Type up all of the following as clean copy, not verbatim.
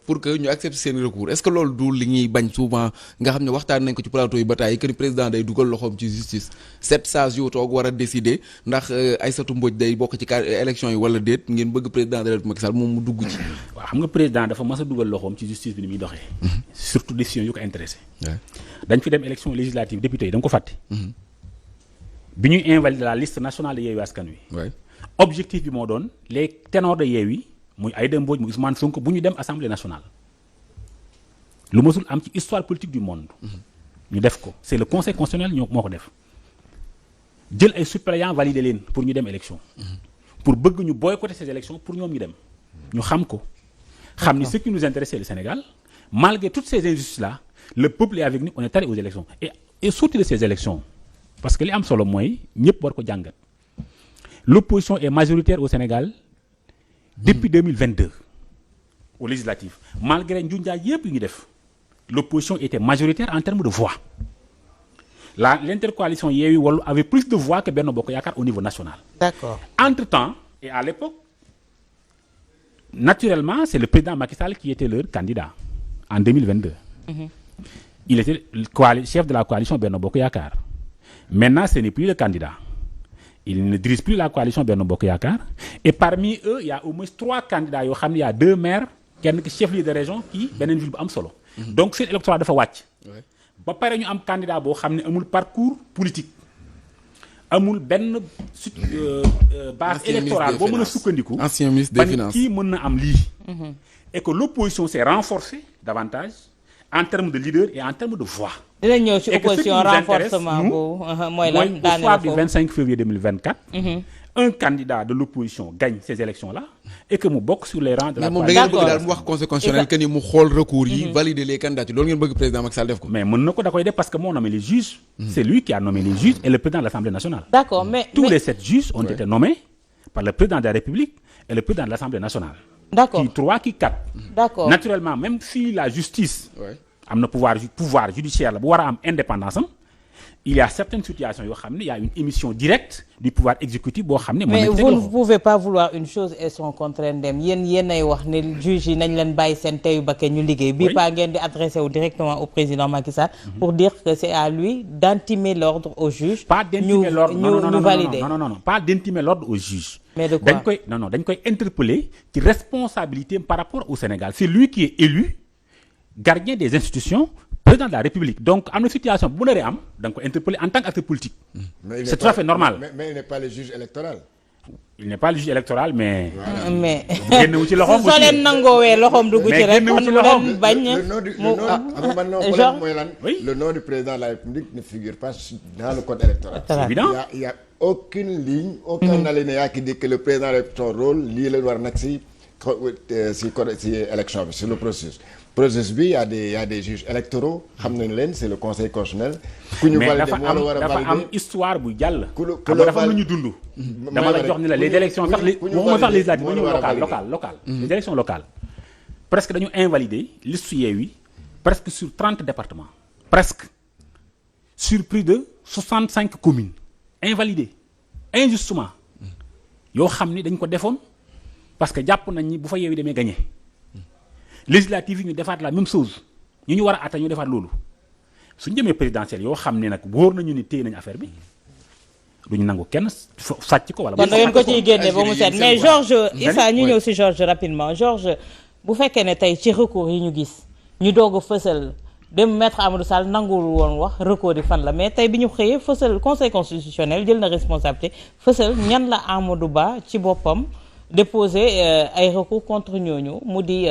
pour que ñu accepte seen recours est-ce que loolu du li ñuy bañ souvent nga xam ne waxtaan nañ ko ci plateau yi ba tey que ni président day dugal loxoom ci justice 7 sages yu toog war a décider ndax Aïssatou Mbodj day bokk ci élection yi wala déet ngeen bëgg président de la République Macky Sall moom mu dugg ci. waaw xam nga président dafa mas a dugal loxoom ci justice bi ni muy doxee. surtout décision yu ko intéressé. dañ fi dem élection législative député yi da nga ko fàtte. bi ñuy invalider la liste nationale de Yewwi Askan Wi. objectif bi moo doon les ténors de Yewwi muy Aïda Mbodj muy Ousmane Sonko bu ñu dem assemblée nationale. lu mësul am ci histoire politique du monde. ñu def ko c'est le conseil constitutionnel moo ko def. jël ay suppléants valider leen pour ñu dem élection. pour bëgg ñu boycotter ces élections pour ñoom ñu dem. ñu xam ko. xam ni ce qui nous intéresse c'est le Sénégal malgré toutes ces injustices là le peuple est avec nous on est allé aux élections et sorti de ces élections parce que li am solo mooy ñëpp war ko jàngat. L'opposition est majoritaire au Sénégal depuis 2022 aux législatives malgré njunjaay yëpp yu ñu def l'opposition était majoritaire en termes de voix l'intercoalition Yewwi Wallu avait plus de voix que Benno Bokk Yaakaar au niveau national. D'accord. Entre-temps et à l'époque naturellement c'est le président Macky Sall qui était leur candidat en 2022. Il était chef de la coalition Benno Bokk Yaakaar maintenant ce n'est plus le candidat. Il ne dirige plus la coalition Benno Bokk Yaakaar et parmi eux il y a au moins 3 candidats yoo xam ne il y a 2 maires kenn ki chef-lieu de région kii beneen ville bu am solo. donc seen électorat dafa wàcc. ba pare ñu am candidat boo xam ne amul parcours politique amul benn base électorale boo mën a sukkandiku. ancien ministre des finances kii mën na am lii. et que l'opposition s'est renforcée davantage en termes de leader et en termes de voix. dinañ ñëw ci opposition renforcement boobu mooy lan au soir du 25 février 2024. un candidat de l'opposition gagne ces élections-là et que mu bokk sur les rangs de la coalition. mais moom da ngeen bëgg daal mu wax conseil constitutionnel que ni mu xool recours yi. valider les candidatures loolu ngeen bëgg président Macky Sall def ko. mais mën na ko da koy def parce que moo nommé les juges. c'est lui qui a nommé les juges et le président de l'Assemblée nationale. D'accord mais tous les 7 juges ont été nommés par le président de la République et le président de l'Assemblée nationale. D'accord. qui 3 qui 4. D'accord. naturellement même si la justice. am na pouvoir judiciaire la bu war a am indépendance am. il y a certaines situations yoo xam ne il y a une émission directe du pouvoir exécutif boo xam ne. mais vous ne pouvez pas vouloir une chose et son contraire ndem yéen ay wax ne juge yi nañ leen bàyyi seen teyu bakke ñu liggéey. bii pas ngeen di adressé wu directement au président Macky Sall. pour dire que c'est à lui d'intimer l'ordre au juge. pas d'intimer l'ordre ñu valider non pas d'intimer l'ordre au juge. mais de quoi dañ koy interpeller ci responsabilité par rapport au Sénégal c'est lui qui est élu gardien des institutions. président de la République donc am na situation bu naree am da nga ko interpeller en tant qu'acteur politique. c'est tout à fait normal. mais il n'est pas le juge électoral. il n'est pas le juge électoral mais. mais génn wu ci loxoom soo leen nangoowee loxoom dugg ci rek kon mu leen bañ. le nom du président de la République ne figure pas dans le code électoral. c'est évident. il y a aucune ligne. aucun alinéa qui dit que le président a son rôle lii la war nag si élection bi sur le processus bi y a des juges électoraux xam nañu leen c'est le conseil constitutionnel. ku ñu valider moo la war a valider dafa am histoire bu jàll. ku dafa am lu ñu dund. dama la jox ni la les élections sax waxuma sax législatives ba ñëw local. les élections locales. presque dañu invalider liste Yewwi presque sur 30 départements. presque sur plus de 65 communes. invalidé injustement yoo xam ni dañ ko defoon parce que jàpp nañ ni bu fa Yewwi demee gagné. législative yi ñu defaat la même chose ñu war a atta ñu defaat loolu suñu jëmee présidentielle yoo xam ne nag wóor nañu ni téye nañu affaire bi duñu nangu kenn sàcc ko wala. kon da ngeen ko ciy génne ba mu set mais Georges Issa ñu ñëw ci Georges rapidement Georges bu fekkee ne tey ci recours yi ñu gis ñu doog a fësal dem maître Amadou Sall nanguwul woon wax recours yi fan la mais tey bi ñu xëyee fësal conseil constitutionnel jël na responsabilité fësal ñan la Amadou Ba ci boppam. déposer ay recours contre ñooñu mu di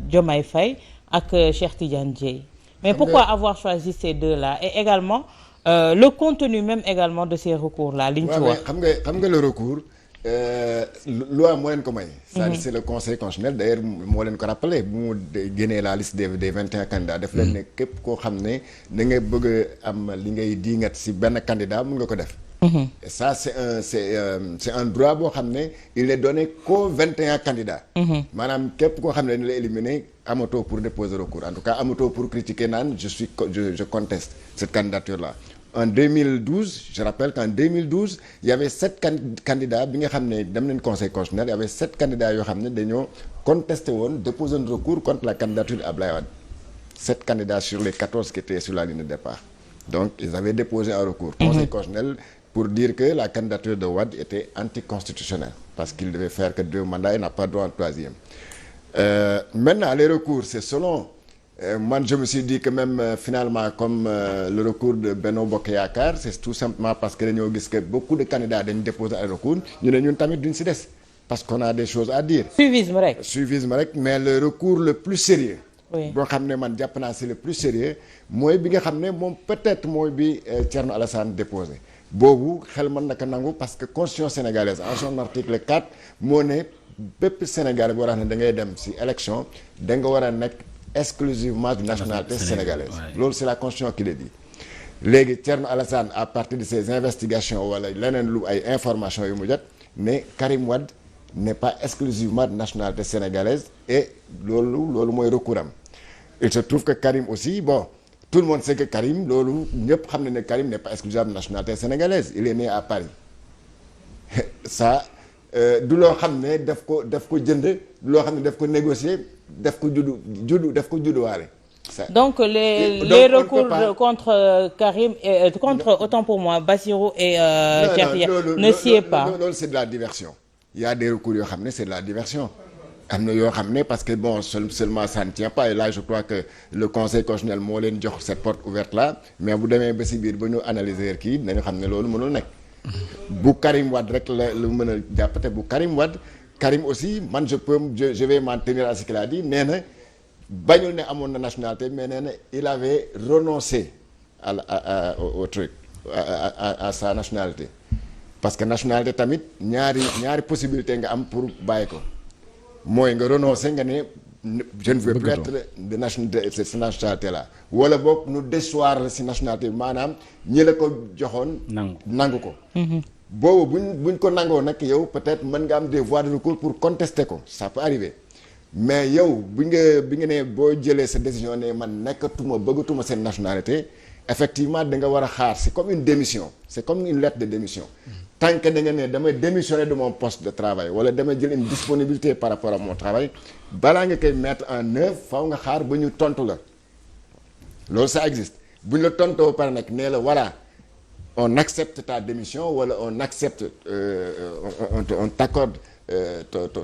Diomaye Faye ak Cheikh Tidiane Dièye mais pourquoi avoir choisi ces deux-là et également le contenu même également de ces recours-là li ñu ci wax. xam nga le recours loi moo leen ko may. c'est-à-dire c'est le conseil constitutionnel d'ailleurs moo leen ko rappelé bu mu génnee la liste des 21 candidats def leen ne képp koo xam ne da ngay bëgg a am li ngay diingat ci benn candidat mun nga ko def. et ça c'est un droit boo xam ne il est donné qu'aux 21 candidats. maanaam képp koo xam ne dañu la éliminer amatoo pour déposer recours en tout cas amatoo pour critiquer naan je conteste cette candidature là en 2012 je rappelle qu'en 2012 il y avait 7 candidats bi nga xam ne dem nañ conseil constitutionnel il y avait 7 candidats yoo xam ne dañoo contesté woon déposé un recours contre la candidature d'Abdoulaye Wade 7 candidats sur les 14 qui étaient sur la ligne de départ donc ils avaient déposé un recours conseil constitutionnel pour dire que la candidature de Wade était anticonstitutionnelle parce qu'il devait faire que 2 mandats et n'a pas droit en 3e. Maintenant les recours c'est selon man je me suis dit que même finalement comme le recours de Benno Bokk Yaakaar c'est tout simplement parce que dañoo gis que beaucoup de candidats dañu déposer ay recours ñu ne ñun tamit duñ ci des parce qu'on a des choses à dire. Suivisme rek mais le recours le plus sérieux boo xam ne man jàpp naa c'est le plus sérieux mooy bi nga xam ne moom peut-être mooy bi Thierno Alassane déposé boobu xel mën na ko nangu parce que constitution sénégalaise en son article 4 moo ne bépp Sénégalais boo xam ne da ngay dem ci élection da nga war a nekk exclusivement de nationalité sénégalaise loolu c'est la constitution qui le dit léegi Thierno Alassane à partir de ses investigations wala leneen lu ay informations yu mu jot ne Karim Wade n'est pas exclusivement de nationalité sénégalaise et loolu mooy recours am il se trouve que Karim aussi bon tout le monde sait que Karim loolu ñëpp xam ne Karim n'est pas exclusivement de nationalité sénégalaise il est né à Paris ça du loo xam ne daf ko jënd du loo xam ne daf ko négocier daf ko judduwaale. Donc les recours contre Karim et contre autant pour moi Bassirou et Cheikh ne s'y est pas. Loolu c'est de la diversion. Il y a des recours yoo xam ne c'est de la diversion. am na yoo xam ne parce que bon seulement ça ne tient pas et là je crois que le conseil constitutionnel moo leen jox cette porte ouverte là mais bu demee ba ci biir ba ñu analyser kii nañu xam ne loolu mënul nekk. bu Karim Wade rek la mën a jàppate bu Karim Wade Karim aussi man je vais m'en tenir à ce qu'il a dit nee na bañul ne amoon na nationalité mais nee na il avait renoncé au truc à sa nationalité parce que nationalité tamit ñaari possibilité nga am pour bàyyi ko mooy nga renoncer nga ne je ne veux plus être de nationalité cette nationalité là wala boog nu déchoir la si nationalité bi maanaam ñi la ko joxoon nangu ko boobu buñ ko nangoo nag yow peut-être mën nga am des voies de recours pour contester ko ça peut arriver mais yow bi nga ne boo jëlee sa décision ne man bëggatuma seen nationalité effectivement da nga war a xaar c'est comme une démission c'est comme une lettre de démission tant que da nga ne damay démissionner de mon poste de travail wala damay jël une disponibilité par rapport à mon travail balaa nga koy mettre en œuvre faaw nga xaar ba ñu tontu la loolu ça existe bu ñu la tontoo par nag nee la voilà on accepte ta démission wala on accepte on t'accorde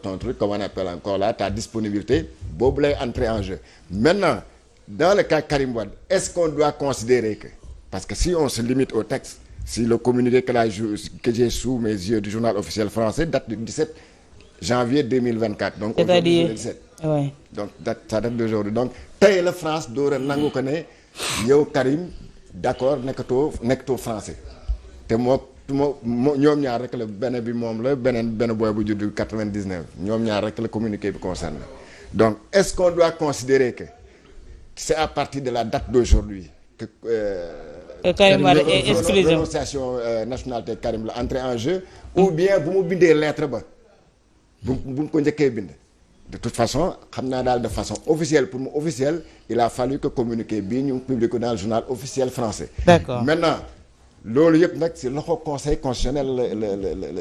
ton truc comme on appelle encore là ta disponibilité boobu lay entrer en jeu maintenant dans le cas Karim Wade est-ce qu'on doit considérer que parce que si on se limite au texte si le communiqué que j'ai sous mes yeux du journal officiel français date du 17 janvier 2024 donc aujourd'hui le 17 ouais. Donc ça date d'aujourd'hui donc tey la France doora nangu ko ne yow Karim d'accord nekkatoo français te moo ñoom ñaar rek la benn bi moom la benn booy bu juddu 99 ñoom ñaar rek la communiqué bi concerne donc est-ce qu'on doit considérer que c'est à partir de la date d'aujourd'hui que Karim Wade est exclusif renonciation nationalité Karim la entrée en jeu ou bien bu mu bindee lettre ba bu mu ko njëkkee bind de toute façon xam naa daal de façon officielle pour mu officiel il a fallu que communiqué bii ñu publié ko dans le journal officiel français. D'accord maintenant loolu yëpp nag ci loxo conseil constitutionnel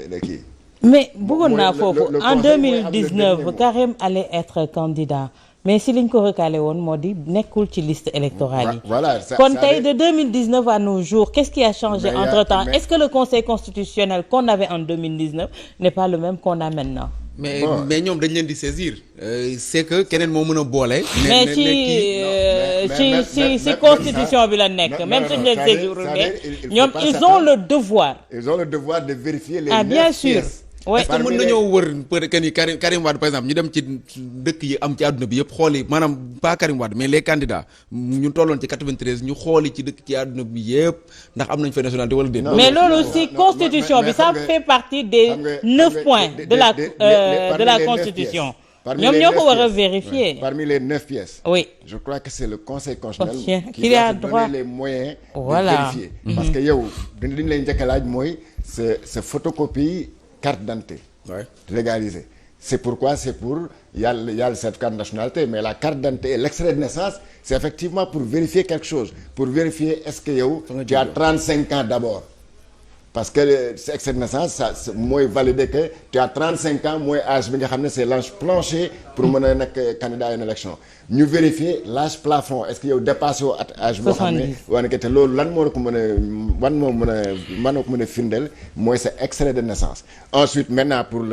la kii. mais bëggoon naa foofu en 2019 Karim allait être candidat mais si liñ ko recalé woon moo di nekkul ci liste électorale yi. voilà kon tey de 2019 à nos jours qu'est-ce qui a changé entre-temps est-ce que le conseil constitutionnel qu'on avait en 2019 n'est pas le même qu'on a maintenant. mais ñoom dañ leen di saisir c'est que keneen moo mën a boole. mais ci constitution bi la nekk même suñu leen saisir ñoom ils ont le devoir. de vérifier les bien sûr. oui est-ce que mën nañoo wër peut-être que ni Karim Wade par exemple ñu dem ci dëkk yi am ci àdduna bi yëpp xooli maanaam pas Karim Wade mais les candidats ñu tolloon ci 93 ñu xooli ci dëkk ci àdduna bi yëpp ndax am nañ fa nationalité wala déet. mais loolu aussi constitution bi ça fait partie des 9 points de la constitution. ñoom ñoo ko war a vérifier. Parmi les 9 pièces. oui je crois que c'est le conseil constitutionnel qui a droit donner les moyens. Voilà. De vérifier. Parce que yow li ñu lay njëkk a laaj mooy sa photocopie carte d'identité légalisée c'est pourquoi c'est pour il y a le certificat de nationalité, mais la carte d'identité et l'extrait de naissance c'est effectivement pour vérifier quelque chose, pour vérifier est-ce que yow tu as 35 ans d'abord. Parce que c'est extrait de naissance ça mooy valider que tu as 35 ans mooy âge bi nga xam ne c'est l'âge plancher pour mën a nekk candidat à une élection ñu vérifier l'âge plafond est-ce que yow dépassé woo at âge boo xam ne wane que te loolu lan moo la ko mën a wan moo mën a firndeel mooy sa extrait de naissance. Ensuite maintenant pour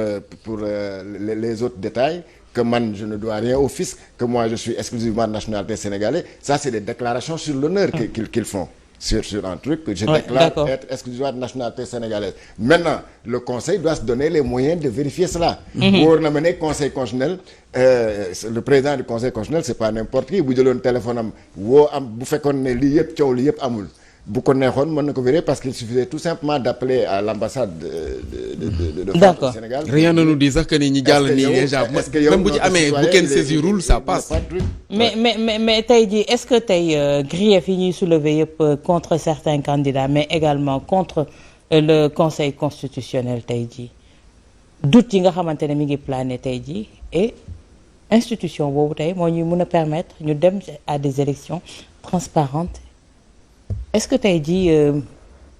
les autres détails que man je ne dois rien au fisc, que moi je suis exclusivement de nationalité sénégalaise, ça c'est des déclarations sur l'honneur qu'ils font sur un truc que je déclare être exclusivement de nationalité sénégalaise. Maintenant le conseil doit se donner les moyens de vérifier cela. Wóor na ma ne conseil constitutionnel le président du conseil constitutionnel c'est pas n'importe qui bu jëloon téléphone am woo am bu fekkoon ne lii yëpp coow lii yëpp amul bu ko neexoon mën na ko vérifier parce qu'il suffisait tout simplement d'appeler à l'ambassade de France au Sénégal. Rien ne nous dit sax que ni ñi jàll nii déjà même bu ci amee bu kenn saisirul ça passe. mais tey jii est-ce que tey grief yi ñuy soulever yëpp contre certains candidats mais également contre le conseil constitutionnel tey jii doute yi nga xamante ne mi ngi plané tey jii et institution boobu tey moo ñuy mën a permettre ñu dem à des élections transparentes. Est-ce que tey jii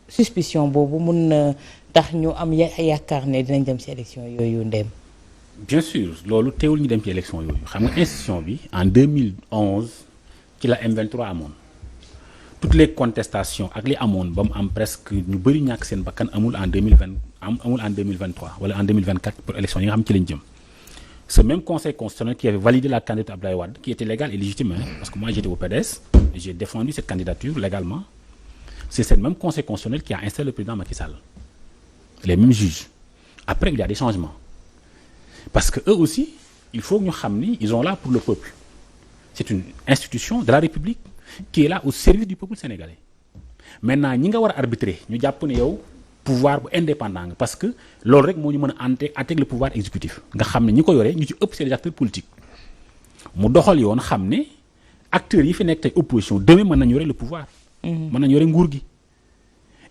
suspicion boobu mun na tax ñu am yaakaar ne dinañ dem ci élection yooyu ndem. bien sûr loolu teewul ñu dem ci élection yooyu xam nga institution bi en 2011 ci la M23 amoon toutes les contestations ak li amoon ba mu am presque ñu bëri ñàkk seen bakkan amul en 2023 wala en 2024 pour élection yi nga xam ci lañ jëm. Ce même conseil constitutionnel qui avait validé la candidature Abdoulaye Wade qui était légale et légitime parce que moi j'étais au PDS et j'ai défendu cette candidature légalement. C'est ce même conseil constitutionnel qui a installé le président Macky Sall. Les mêmes juges. Après, il y a des changements. Parce que eux aussi, il faut que nous sachions, ils sont là pour le peuple. C'est une institution de la République qui est là au service du peuple sénégalais. Maintenant, nous devons arbitrer. Nous devons pouvoir indépendant parce que loolu rek moo ñu mën a àtte le pouvoir exécutif nga xam ne ñi ko yore ñu ci ëpp c'est les acteurs politiques mu doxal yoon xam ne acteurs yi fi nekk tey opposition demain mën nañu yore le pouvoir. mën nañu yore nguur gi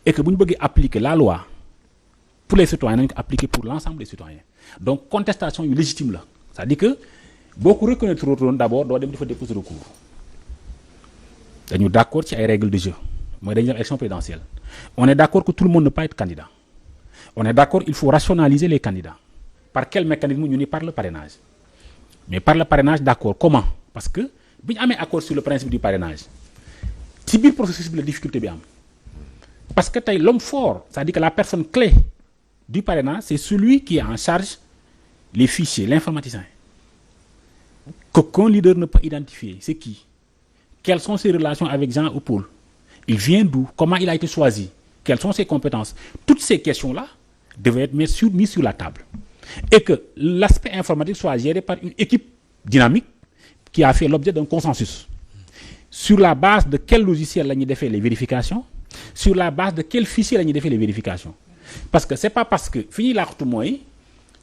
et que bu ñu bëggee appliquer la loi pour les citoyens nañu ko appliquer pour l'ensemble des citoyens donc contestation yu légitime la c'est-à-dire que boo ko reconnaître woon d'abord doo dem di fa déposer recours dañu d'accord ci ay règles de jeu mooy dañuy def élection présidentielle. On est d'accord que tout le monde ne peut pas être candidat. On est d'accord qu'il faut rationaliser les candidats. Par quel mécanisme? Nous par le parrainage. Mais par le parrainage, d'accord. Comment? Parce que, si on a un accord sur le principe du parrainage, c'est bien le processus de la difficulté. Parce que l'homme fort, c'est-à-dire que la personne clé du parrainage, c'est celui qui est en charge les fichiers, l'informaticien. Qu'aucun leader ne peut identifier. C'est qui? Quelles sont ses relations avec Jean ou Paul? Il vient d'où? Comment il a été choisi? Quelles sont ses compétences? Toutes ces questions-là devaient être mises sur la table. Et que l'aspect informatique soit géré par une équipe dynamique qui a fait l'objet d'un consensus. Sur la base de quel logiciel l'on a fait les vérifications? Sur la base de quel fichier l'on a fait les vérifications? Parce que c'est pas parce que, fini l'acte moyen,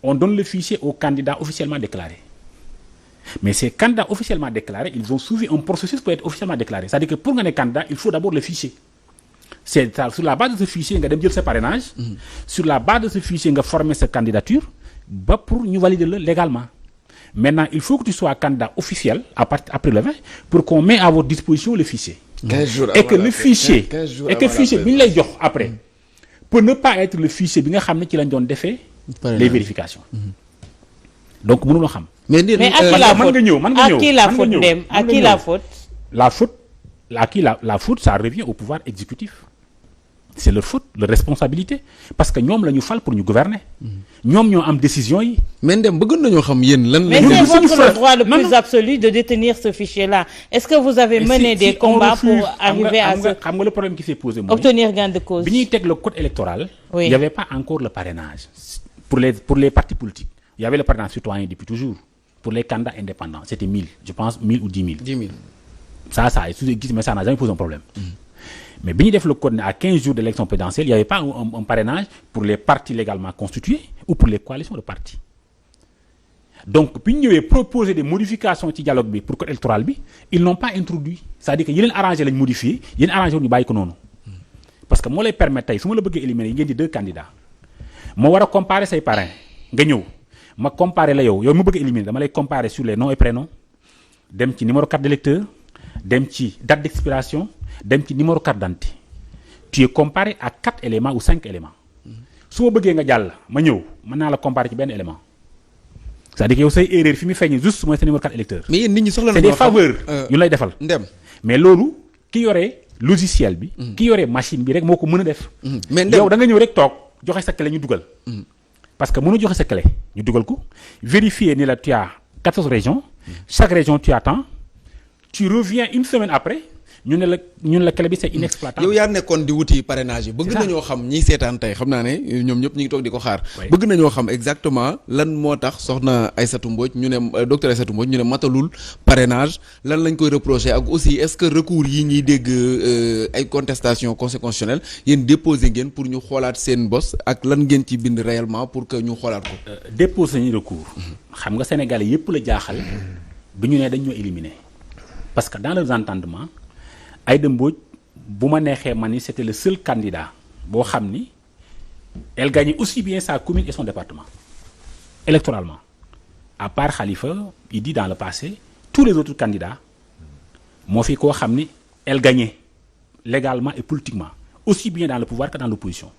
on donne le fichier aux candidats officiellement déclarés. Mais ces candidats officiellement déclarés, ils ont suivi un processus pour être officiellement déclarés. C'est-à-dire que pour être candidat, il faut d'abord le fichier. C'est sur la base de ce fichier, on a fait ce parrainage. Sur la base de ce fichier, on a formé cette candidature pour nous valider légalement. Maintenant, il faut que tu sois candidat officiel après le 20 pour qu'on mette à votre disposition le fichier. 15 jours et que le fichier, après, pour ne pas être le fichier, qui a les vérifications. Donc, nous le savons. Mais à qui la faute? À qui la faute? La faute, ça revient au pouvoir exécutif. C'est leur faute, leur responsabilité. Parce que nous, nous faisons pour nous gouverner. Nous avons une décision. Mais c'est votre droit le plus absolu de détenir ce fichier-là. Est-ce que vous avez mené des combats pour arriver à le problème qui s'est posé, obtenir gain de cause? Quand le code électoral, il n'y avait pas encore le parrainage. Pour les partis politiques, il y avait le parrainage citoyen depuis toujours. Pour les candidats indépendants, c'était 1000, je pense 1000 ou 10 000. 10 000. Mais ça n'a jamais posé un problème. Mais bien le code à 15 jours d'élection présidentielle, il n'y avait pas un parrainage pour les partis légalement constitués ou pour les coalitions de partis. Donc, puis nous avons proposé des modifications au dialogue pour le code électoral, ils n'ont pas introduit. C'est-à-dire qu'ils ont arrangé les modifier, ils ont arrangé les bails. Parce que moi, les permettais, si je veux éliminer, il y a 2 candidats. Je vais comparer ces parrains. ma comparer la yow mu bëgg a éliminer dama lay comparer sur les noms et prénoms dem ci numéro carte d'électeur dem ci date d'expiration dem ci numéro carte d'identité tu es comparé à 4 éléments ou 5 éléments su ma bëggee nga jàll ma ñëw mën naa la comparer ci benn élément c'est-à-dire que yow say erreur fi mu feeñ juste mooy sa numéro carte électeur. mais yéen nit ñi soxla c'est des faveurs yu lay defal. mais loolu ki yore logiciel bi. ki yore machine bi rek moo ko mën a def. mais yow da nga ñëw rek toog joxe sa clé ñu dugal. parce que mënu joxe sa clé ñu dugal ko vérifier ni la tu as 14 régions. chaque région tu attends tu reviens une semaine après ñun la clé bi c'est inexploitable. yow yaa nekkoon di wuti parrainage yi bëgg nañoo xam ñiy seetaan tey xam naa ne ñoom ñëpp ñu ngi toog di ko xaar. bëgg nañoo xam exactement lan moo tax soxna Aïssatou Mbodj ñu ne docteur Aïssatou Mbodj ñu ne matalul parrainage lan lañ koy reprocher ak aussi est-ce que recours yi ñuy dégg ay contestation conseil constitutionnel yéen déposé ngeen pour ñu xoolaat seen bos ak lan ngeen ci bind réellement pour que ñu xoolaat ko. déposé nañu recours. xam nga Sénégalais yëpp la jaaxal bi ñu ne dañ ñoo éliminer parce que dans leurs entendements Aïda Mbodj bu ma neexee man ni c'était le seul candidat boo xam ni elle gagnait aussi bien sa commune et son département électoralement à part Khalifa il dit dans le passé tous les autres candidats moo fi koo xam ni elle gagnait légalement et politiquement aussi bien dans le pouvoir que dans l'opposition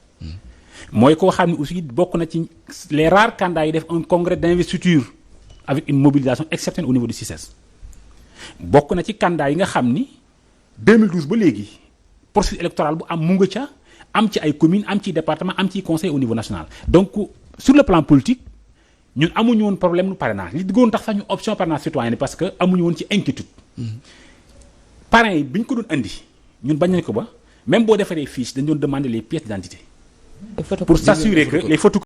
mooy koo xam ni aussi bokk na ci les rares candidats yi def un congrès d'investiture avec une mobilisation exceptionnelle au niveau du CICES bokk na ci candidat yi nga xam ni 2012 ba léegi processus électoral bu am mu nga ca am ci ay communes am ci département am ci conseil au niveau national donc sur le plan politique ñun amuñu woon problème nu parrainage li diggoon tax sax ñu option parrainage citoyen parce que amuñu woon ci inquiétude parrain yi bi ñu ko doon indi ñun bañ nañ ko ba même boo defaree fiche dañ doon demander les pièces d'identité pour s'assurer que les photos